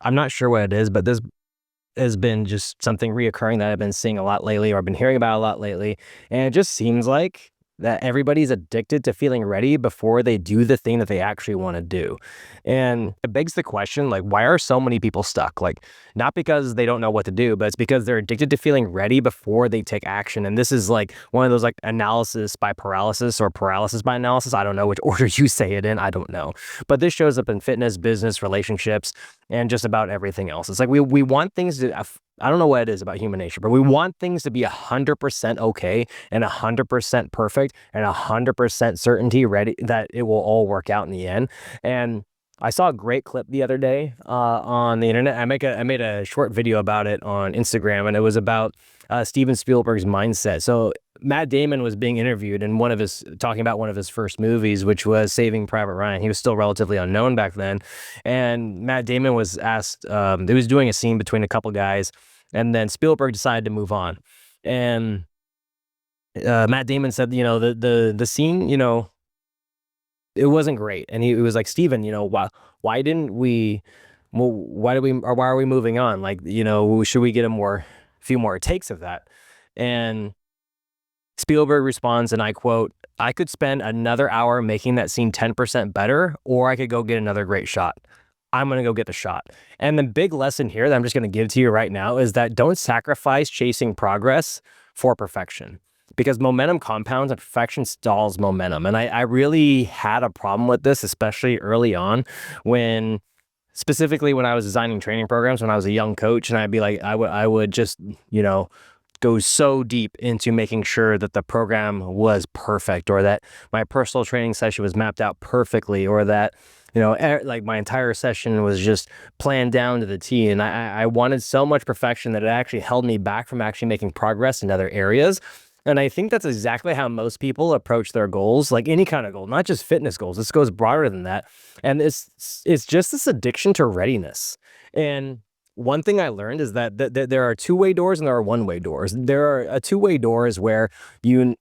I'm not sure what it is, but this has been just something reoccurring that I've been seeing a lot lately, or I've been hearing about a lot lately. And it just seems like that everybody's addicted to feeling ready before they do the thing that they actually want to do. And it begs the question, like, why are so many people stuck? Like, not because they don't know what to do, but it's because they're addicted to feeling ready before they take action. And this is like one of those like analysis by paralysis or paralysis by analysis. I don't know which order you say it in. I don't know. But this shows up in fitness, business, relationships, and just about everything else. It's like we want things to, I don't know what it is about human nature, but we want things to be 100% okay and 100% perfect and 100% certainty ready that it will all work out in the end. And I saw a great clip the other day on the internet. I made a short video about it on Instagram, and it was about Steven Spielberg's mindset. So Matt Damon was being interviewed in talking about one of his first movies, which was Saving Private Ryan. He was still relatively unknown back then. And Matt Damon was asked, he was doing a scene between a couple guys, and then Spielberg decided to move on. And Matt Damon said, the scene, it wasn't great. And he was like, Steven, why didn't we, well, why are we moving on? Like, should we get a few more takes of that? And Spielberg responds, and I quote, "I could spend another hour making that scene 10% better, or I could go get another great shot. I'm going to go get the shot." And the big lesson here that I'm just going to give to you right now is that don't sacrifice chasing progress for perfection, because momentum compounds and perfection stalls momentum. And I really had a problem with this, especially early on specifically when I was designing training programs, when I was a young coach, and I'd be like, I would just, go so deep into making sure that the program was perfect, or that my personal training session was mapped out perfectly, or that, like my entire session was just planned down to the T. And I wanted so much perfection that it actually held me back from actually making progress in other areas. And I think that's exactly how most people approach their goals, like any kind of goal, not just fitness goals. This goes broader than that. And it's just this addiction to readiness. And one thing I learned is that there are two-way doors and there are one-way doors. A two-way door is where you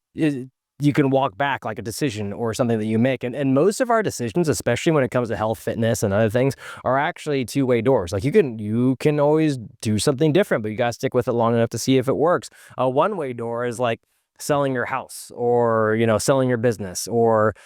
can walk back, like a decision or something that you make. And most of our decisions, especially when it comes to health, fitness, and other things, are actually two-way doors. Like you can always do something different, but you got to stick with it long enough to see if it works. A one-way door is like selling your house, or, selling your business, or,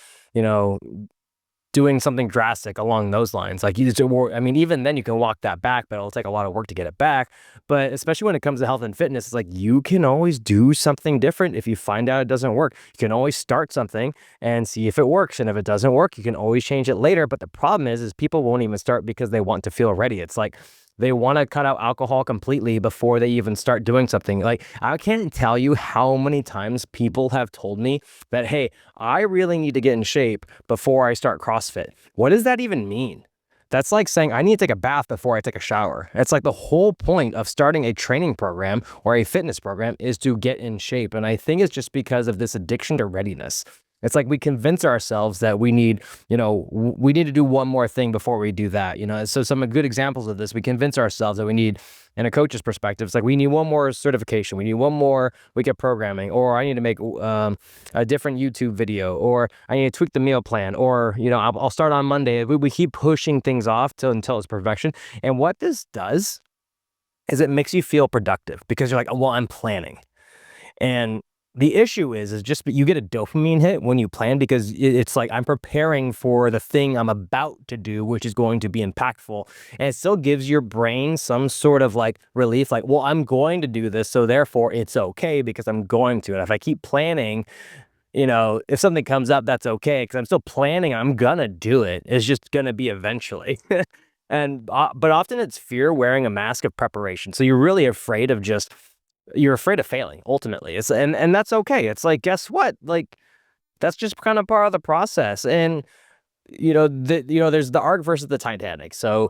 doing something drastic along those lines. Like even then you can walk that back, but it'll take a lot of work to get it back. But especially when it comes to health and fitness, it's like you can always do something different. If you find out it doesn't work, you can always start something and see if it works. And if it doesn't work, you can always change it later. But the problem is people won't even start because they want to feel ready. It's like they want to cut out alcohol completely before they even start doing something. Like, I can't tell you how many times people have told me that, hey, I really need to get in shape before I start CrossFit. What does that even mean? That's like saying I need to take a bath before I take a shower. It's like the whole point of starting a training program or a fitness program is to get in shape. And I think it's just because of this addiction to readiness. It's like we convince ourselves that we need to do one more thing before we do that. So some good examples of this, we convince ourselves that we need, in a coach's perspective, it's like we need one more certification, we need one more week of programming, or I need to make a different YouTube video, or I need to tweak the meal plan, or I'll start on Monday. We keep pushing things off until it's perfection. And what this does is it makes you feel productive, because you're like, well, I'm planning. And the issue is just you get a dopamine hit when you plan, because it's like I'm preparing for the thing I'm about to do, which is going to be impactful. And it still gives your brain some sort of like relief, like, well, I'm going to do this, so therefore it's okay because I'm going to. And if I keep planning, if something comes up, that's okay, because I'm still planning, I'm gonna do it. It's just gonna be eventually. But often it's fear wearing a mask of preparation. So you're really afraid of failing ultimately. And that's okay. It's like, guess what? Like, that's just kind of part of the process. And there's the Ark versus the Titanic. So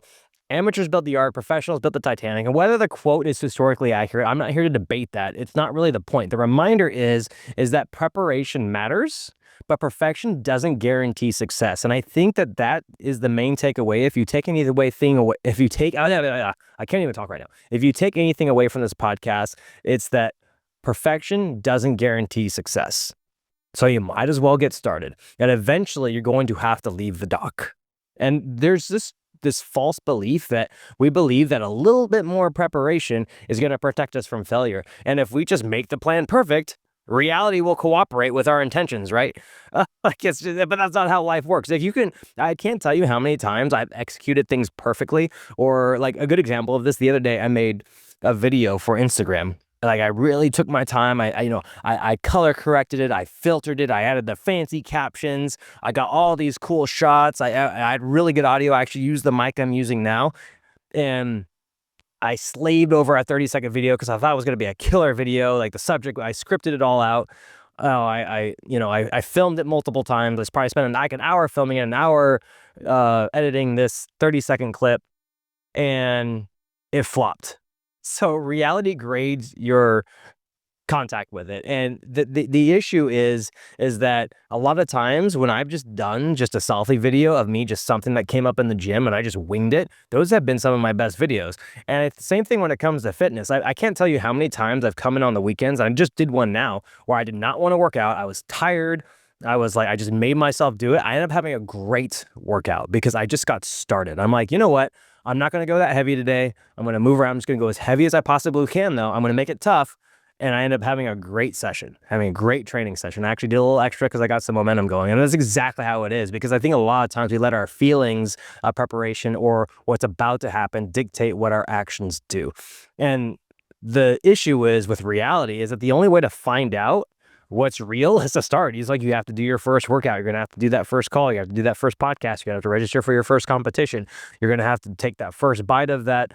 amateurs built the Ark, professionals built the Titanic. And whether the quote is historically accurate, I'm not here to debate that. It's not really the point. The reminder is that preparation matters, but perfection doesn't guarantee success. And I think that is the main takeaway. If you take I can't even talk right now. If you take anything away from this podcast, it's that perfection doesn't guarantee success. So you might as well get started. And eventually you're going to have to leave the dock. And there's this this false belief that we believe that a little bit more preparation is going to protect us from failure. And if we just make the plan perfect, reality will cooperate with our intentions, right? Like it's just, but that's not how life works. If you can, I can't tell you how many times I've executed things perfectly. Or like a good example of this, the other day I made a video for Instagram. Like I really took my time. I color corrected it. I filtered it. I added the fancy captions. I got all these cool shots. I had really good audio. I actually used the mic I'm using now, and I slaved over a 30-second video because I thought it was going to be a killer video. Like the subject, I scripted it all out. Oh, I filmed it multiple times. I probably spent like an hour filming it, an hour editing this 30-second clip, and it flopped. So reality grades your contact with it. And the issue is that a lot of times when I've just done just a selfie video of me, just something that came up in the gym and I just winged it, those have been some of my best videos. And it's the same thing when it comes to fitness. I can't tell you how many times I've come in on the weekends. I just did one now where I did not want to work out. I was tired. I was like, I just made myself do it. I ended up having a great workout because I just got started. I'm like, you know what? I'm not going to go that heavy today. I'm going to move around. I'm just going to go as heavy as I possibly can, though. I'm going to make it tough. And I ended up having a great session, having a great training session. I actually did a little extra because I got some momentum going. And that's exactly how it is, because I think a lot of times we let our feelings, preparation, or what's about to happen dictate what our actions do. And the issue is with reality is that the only way to find out what's real is to start. He's like, you have to do your first workout. You're going to have to do that first call. You have to do that first podcast. You're going to have to register for your first competition. You're going to have to take that first bite of that,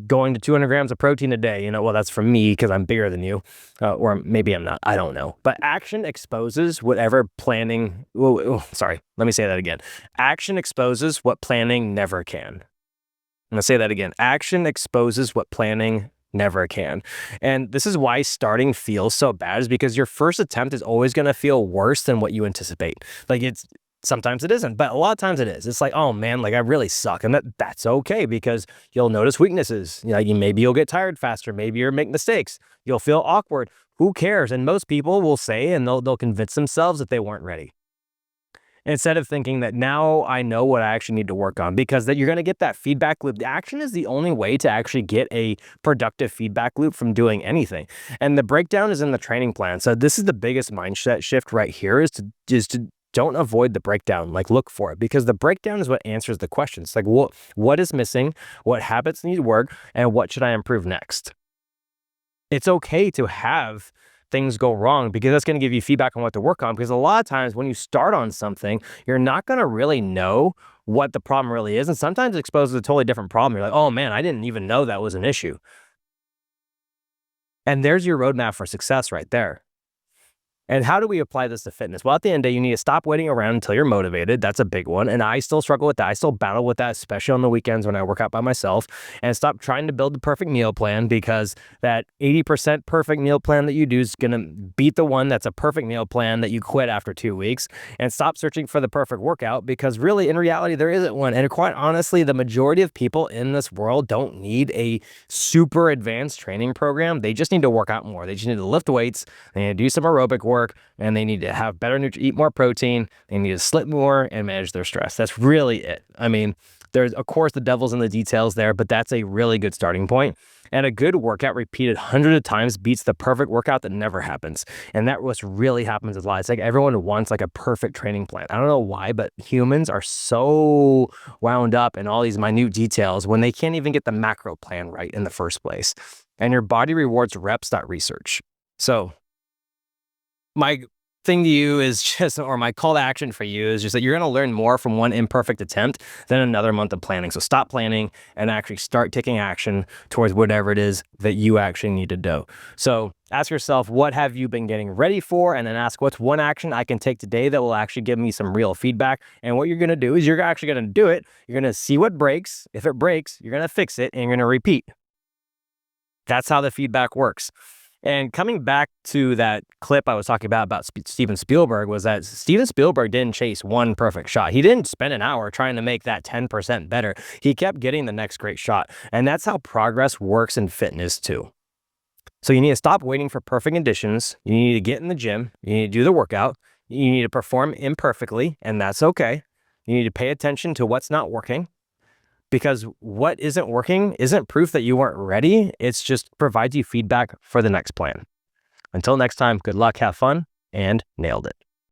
going to 200 grams of protein a day. Well, that's from me because I'm bigger than you. Or maybe I'm not. I don't know. But action exposes whatever planning. Sorry. Let me say that again. Action exposes what planning never can. I'm going to say that again. Action exposes what planning never can. And this is why starting feels so bad, is because your first attempt is always going to feel worse than what you anticipate. Like sometimes it isn't, but a lot of times it is. It's like, oh man, like I really suck. And that's okay, because you'll notice weaknesses. Maybe you'll get tired faster. Maybe you'll make mistakes. You'll feel awkward. Who cares? And most people will say, and they'll convince themselves that they weren't ready, instead of thinking that now I know what I actually need to work on, because that you're going to get that feedback loop. The action is the only way to actually get a productive feedback loop from doing anything. And the breakdown is in the training plan. So this is the biggest mindset shift right here, is to don't avoid the breakdown, like look for it, because the breakdown is what answers the questions. Like what is missing, what habits need work, and what should I improve next? It's okay to have things go wrong, because that's going to give you feedback on what to work on. Because a lot of times when you start on something, you're not going to really know what the problem really is. And sometimes it exposes a totally different problem. You're like, oh man, I didn't even know that was an issue. And there's your roadmap for success right there. And how do we apply this to fitness? Well, at the end of the day, you need to stop waiting around until you're motivated. That's a big one. And I still struggle with that. I still battle with that, especially on the weekends when I work out by myself. And stop trying to build the perfect meal plan, because that 80% perfect meal plan that you do is going to beat the one that's a perfect meal plan that you quit after 2 weeks. And stop searching for the perfect workout, because really, in reality, there isn't one. And quite honestly, the majority of people in this world don't need a super advanced training program. They just need to work out more. They just need to lift weights. They need to do some aerobic work. And they need to have better eat more protein. They need to sleep more and manage their stress. That's really it. I mean, there's, of course, the devil's in the details there, but that's a really good starting point. And a good workout repeated hundreds of times beats the perfect workout that never happens. And that what really happens is a lot. It's like everyone wants like a perfect training plan. I don't know why, but humans are so wound up in all these minute details when they can't even get the macro plan right in the first place. And your body rewards reps, not research. So my thing to you is just, or my call to action for you is just that you're going to learn more from one imperfect attempt than another month of planning. So stop planning and actually start taking action towards whatever it is that you actually need to do. So ask yourself, what have you been getting ready for? And then ask, what's one action I can take today that will actually give me some real feedback? And what you're going to do is you're actually going to do it. You're going to see what breaks. If it breaks, you're going to fix it and you're going to repeat. That's how the feedback works. And coming back to that clip I was talking about Steven Spielberg, was that Steven Spielberg didn't chase one perfect shot. He didn't spend an hour trying to make that 10% better. He kept getting the next great shot. And that's how progress works in fitness too. So you need to stop waiting for perfect conditions. You need to get in the gym. You need to do the workout. You need to perform imperfectly, and that's okay. You need to pay attention to what's not working. because what isn't working isn't proof that you weren't ready. It's just provides you feedback for the next plan. Until next time, good luck, have fun, and nailed it.